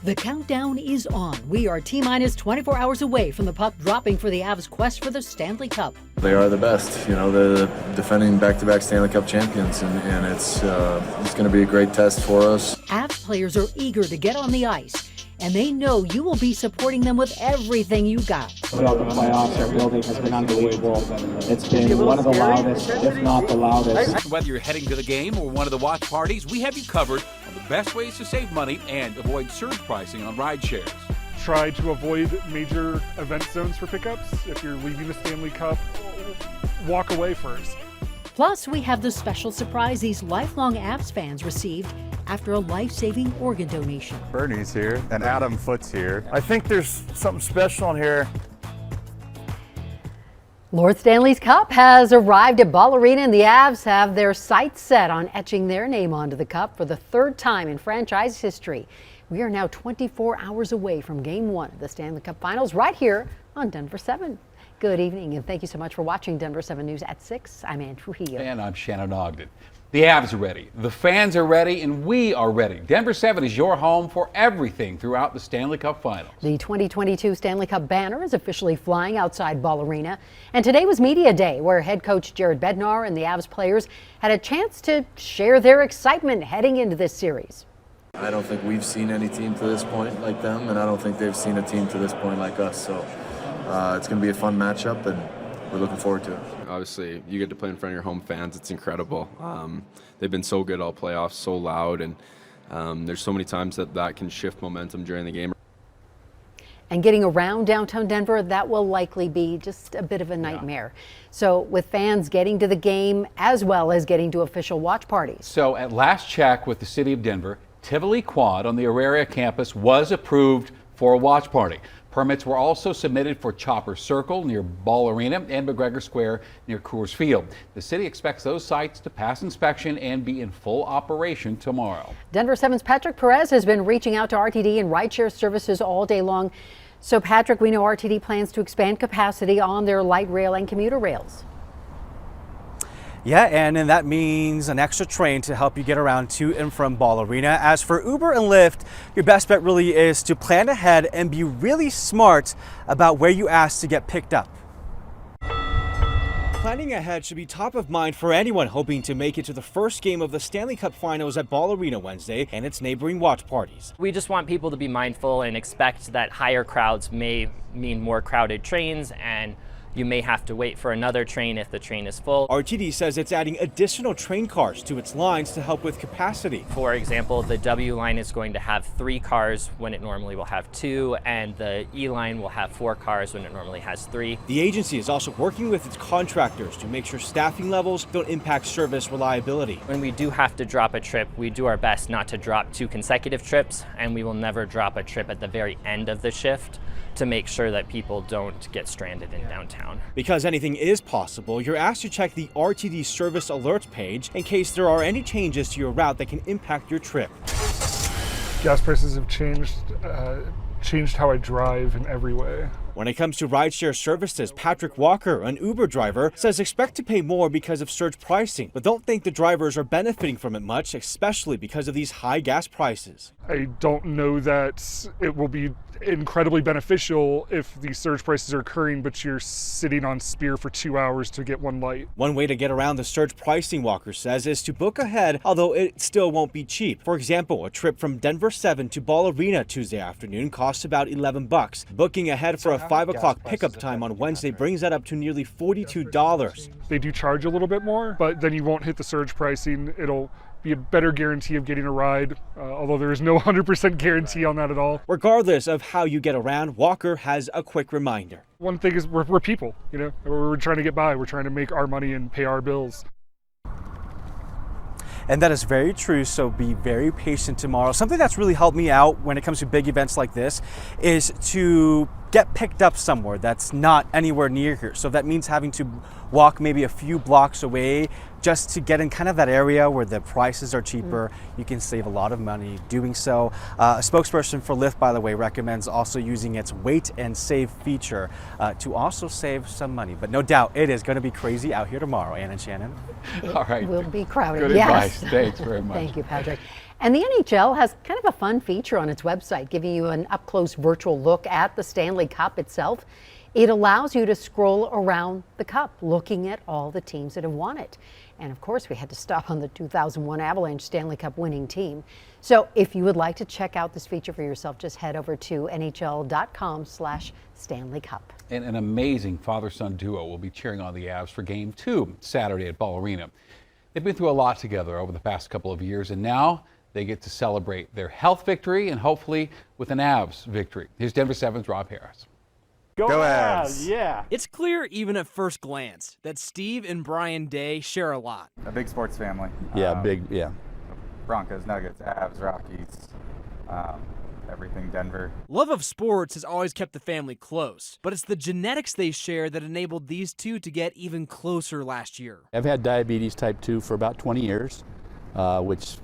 The countdown is on. We are T-minus 24 hours away from the puck dropping for the Avs' quest for the Stanley Cup. They are the best. You know, they're the defending back-to-back Stanley Cup champions, and it's going to be a great test for us. Avs players are eager to get on the ice, and they know you will be supporting them with everything you got. Throughout the playoffs, our building has been unbelievable. It's been one of the loudest, if not the loudest. Whether you're heading to the game or one of the watch parties, we have you covered on the best ways to save money and avoid surge pricing on ride shares. Try to avoid major event zones for pickups. If you're leaving the Stanley Cup, walk away first. Plus, we have the special surprise these lifelong Avs fans received after a life-saving organ donation. Bernie's here and Adam Foote's here. I think there's something special in here. Lord Stanley's Cup has arrived at Ball Arena, and the Avs have their sights set on etching their name onto the cup for the third time in franchise history. We are now 24 hours away from Game 1 of the Stanley Cup Finals right here on Denver 7. Good evening, and thank you so much for watching Denver 7 News at 6. I'm Ann Trujillo. And I'm Shannon Ogden. The Avs are ready, the fans are ready, and we are ready. Denver 7 is your home for everything throughout the Stanley Cup Finals. The 2022 Stanley Cup banner is officially flying outside Ball Arena. And today was Media Day, where head coach Jared Bednar and the Avs players had a chance to share their excitement heading into this series. I don't think we've seen any team to this point like them, and I don't think they've seen a team to this point like us. So it's going to be a fun matchup, and we're looking forward to it. Obviously, you get to play in front of your home fans. It's incredible. They've been so good all playoffs, so loud, and there's so many times that can shift momentum during the game. And getting around downtown Denver, that will likely be just a bit of a nightmare. So with fans getting to the game as well as getting to official watch parties. So at last check with the city of Denver, Tivoli Quad on the Auraria campus was approved for a watch party. Permits were also submitted for Chopper Circle near Ball Arena and McGregor Square near Coors Field. The city expects those sites to pass inspection and be in full operation tomorrow. Denver 7's Patrick Perez has been reaching out to RTD and rideshare services all day long. So Patrick, we know RTD plans to expand capacity on their light rail and commuter rails. Yeah, and that means an extra train to help you get around to and from Ball Arena. As for Uber and Lyft, your best bet really is to plan ahead and be really smart about where you ask to get picked up. Planning ahead should be top of mind for anyone hoping to make it to the first game of the Stanley Cup Finals at Ball Arena Wednesday and its neighboring watch parties. We just want people to be mindful and expect that higher crowds may mean more crowded trains, and you may have to wait for another train if the train is full. RTD says it's adding additional train cars to its lines to help with capacity. For example, the W line is going to have 3 cars when it normally will have 2, and the E line will have 4 cars when it normally has 3. The agency is also working with its contractors to make sure staffing levels don't impact service reliability. When we do have to drop a trip, we do our best not to drop 2 consecutive trips, and we will never drop a trip at the very end of the shift to make sure that people don't get stranded in downtown. Because anything is possible, you're asked to check the RTD service alerts page in case there are any changes to your route that can impact your trip. Gas prices have changed how I drive in every way. When it comes to rideshare services, Patrick Walker, an Uber driver, says expect to pay more because of surge pricing, but don't think the drivers are benefiting from it much, especially because of these high gas prices. I don't know that it will be incredibly beneficial if these surge prices are occurring, but you're sitting on Spear for 2 hours to get one light. One way to get around the surge pricing, Walker says, is to book ahead, although it still won't be cheap. For example, a trip from Denver 7 to Ball Arena Tuesday afternoon costs about $11. Booking ahead for a 5 o'clock pickup time on Wednesday brings that up to nearly $42. They do charge a little bit more, but then you won't hit the surge pricing. It'll be a better guarantee of getting a ride, although there is no 100% guarantee on that at all. Regardless of how you get around, Walker has a quick reminder. One thing is we're people, you know, we're trying to get by, we're trying to make our money and pay our bills. And that is very true, so be very patient tomorrow. Something that's really helped me out when it comes to big events like this is to get picked up somewhere that's not anywhere near here. So that means having to walk maybe a few blocks away just to get in kind of that area where the prices are cheaper. You can save a lot of money doing so. A spokesperson for Lyft, by the way, recommends also using its wait and save feature to also save some money. But no doubt it is going to be crazy out here tomorrow, Ann and Shannon. All right. Will be crowded. Good advice. Thanks very much. Thank you, Patrick. And the NHL has kind of a fun feature on its website, giving you an up-close virtual look at the Stanley Cup itself. It allows you to scroll around the cup, looking at all the teams that have won it. And of course, we had to stop on the 2001 Avalanche Stanley Cup winning team. So if you would like to check out this feature for yourself, just head over to nhl.com/Stanley Cup. And an amazing father-son duo will be cheering on the Avs for Game 2 Saturday at Ball Arena. They've been through a lot together over the past couple of years, and now they get to celebrate their health victory and hopefully with an Avs victory. Here's Denver 7's Rob Harris. Go Avs! Yeah. It's clear even at first glance that Steve and Brian Day share a lot. A big sports family. Yeah. Broncos, Nuggets, Avs, Rockies, everything Denver. Love of sports has always kept the family close, but it's the genetics they share that enabled these two to get even closer last year. I've had diabetes type 2 for about 20 years, which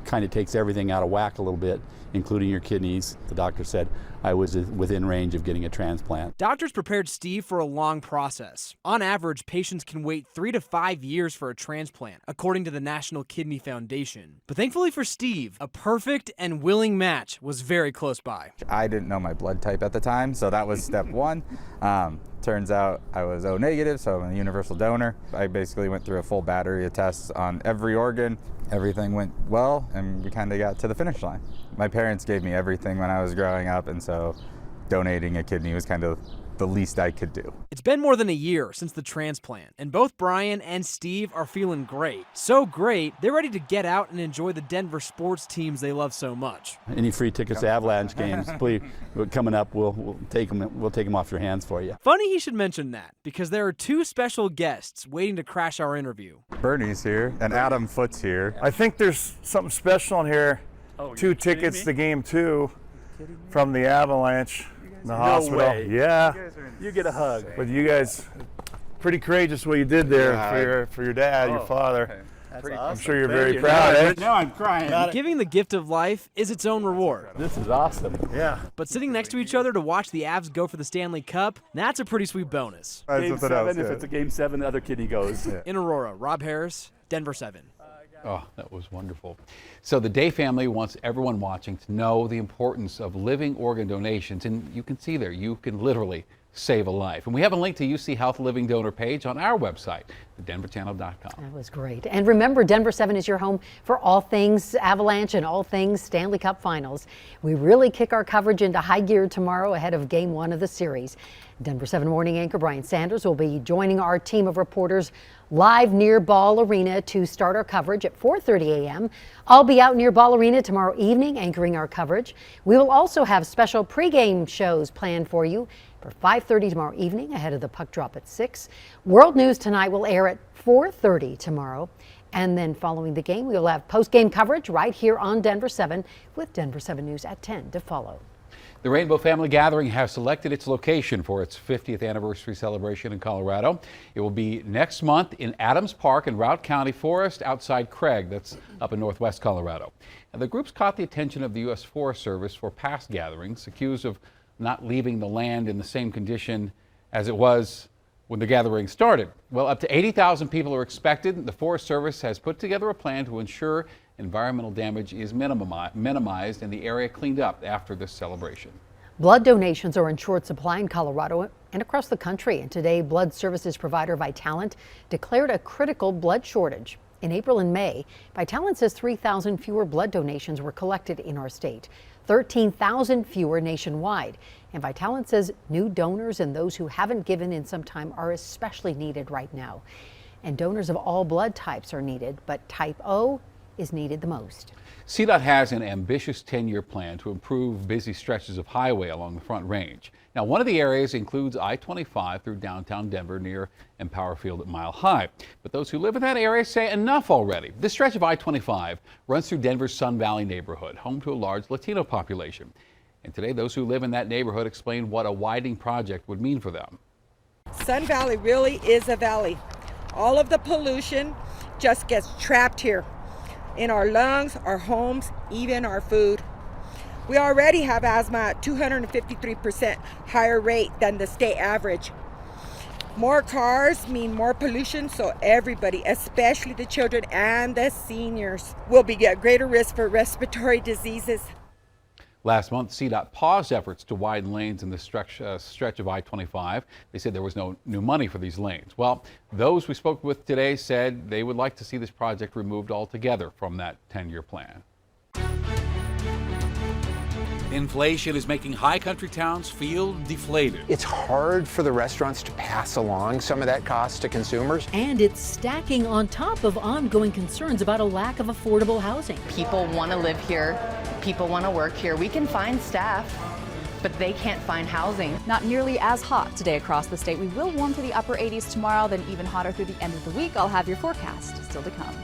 kind of takes everything out of whack a little bit, including your kidneys. The doctor said I was within range of getting a transplant. Doctors prepared Steve for a long process. On average, patients can wait 3 to 5 years for a transplant, according to the National Kidney Foundation. But thankfully for Steve, a perfect and willing match was very close by. I didn't know my blood type at the time, so that was step one. Turns out I was O negative, so I'm a universal donor. I basically went through a full battery of tests on every organ. Everything went well, and we kind of got to the finish line. My parents gave me everything when I was growing up, and so donating a kidney was kind of the least I could do. It's been more than a year since the transplant, and both Brian and Steve are feeling great. So great, they're ready to get out and enjoy the Denver sports teams they love so much. Any free tickets to Avalanche games, please, coming up, we'll take them off your hands for you. Funny he should mention that, because there are two special guests waiting to crash our interview. Bernie's here, and Adam Foote's here. I think there's something special in here. 2 tickets to Game 2 from the Avalanche. The hospital. way. Yeah. You get a hug. But you guys, pretty courageous what you did there for your dad, your father. That's awesome. I'm sure you're very proud, eh? Now I'm crying. Giving the gift of life is its own reward. This is awesome. Yeah. But sitting next to each other to watch the Avs go for the Stanley Cup, that's a pretty sweet bonus. Game 7, if it's a Game 7, the other kidney goes. In Aurora, Rob Harris, Denver 7. Oh, that was wonderful. So the Day family wants everyone watching to know the importance of living organ donations. And you can see there, you can literally save a life. And we have a link to UC Health Living Donor page on our website, thedenverchannel.com. That was great. And remember, Denver 7 is your home for all things Avalanche and all things Stanley Cup Finals. We really kick our coverage into high gear tomorrow ahead of Game 1 of the series. Denver 7 morning anchor Brian Sanders will be joining our team of reporters live near Ball Arena to start our coverage at 4:30 a.m. I'll be out near Ball Arena tomorrow evening anchoring our coverage. We will also have special pregame shows planned for you for 5:30 tomorrow evening ahead of the puck drop at 6. World News Tonight will air at 4:30 tomorrow. And then following the game, we will have post-game coverage right here on Denver 7 with Denver 7 News at 10 to follow. The Rainbow Family Gathering has selected its location for its 50th anniversary celebration in Colorado. It will be next month in Adams Park in Routt County Forest outside Craig, that's up in northwest Colorado. And the group's caught the attention of the U.S. Forest Service for past gatherings, accused of not leaving the land in the same condition as it was when the gathering started. Well, up to 80,000 people are expected. The Forest Service has put together a plan to ensure environmental damage is minimized and the area cleaned up after this celebration. Blood donations are in short supply in Colorado and across the country. And today, blood services provider Vitalant declared a critical blood shortage. In April and May, Vitalant says 3,000 fewer blood donations were collected in our state, 13,000 fewer nationwide. And Vitalant says new donors and those who haven't given in some time are especially needed right now. And donors of all blood types are needed, but type O is needed the most. CDOT has an ambitious 10-year plan to improve busy stretches of highway along the Front Range. Now, one of the areas includes I-25 through downtown Denver near Empower Field at Mile High. But those who live in that area say enough already. This stretch of I-25 runs through Denver's Sun Valley neighborhood, home to a large Latino population. And today, those who live in that neighborhood explain what a widening project would mean for them. Sun Valley really is a valley. All of the pollution just gets trapped here in our lungs, our homes, even our food. We already have asthma at 253% higher rate than the state average. More cars mean more pollution, so everybody, especially the children and the seniors, will be at greater risk for respiratory diseases. Last month, CDOT paused efforts to widen lanes in the stretch of I-25. They said there was no new money for these lanes. Well, those we spoke with today said they would like to see this project removed altogether from that 10-year plan. Inflation is making high country towns feel deflated. It's hard for the restaurants to pass along some of that cost to consumers. And it's stacking on top of ongoing concerns about a lack of affordable housing. People want to live here. People want to work here. We can find staff, but they can't find housing. Not nearly as hot today across the state. We will warm to the upper 80s tomorrow, then even hotter through the end of the week. I'll have your forecast still to come.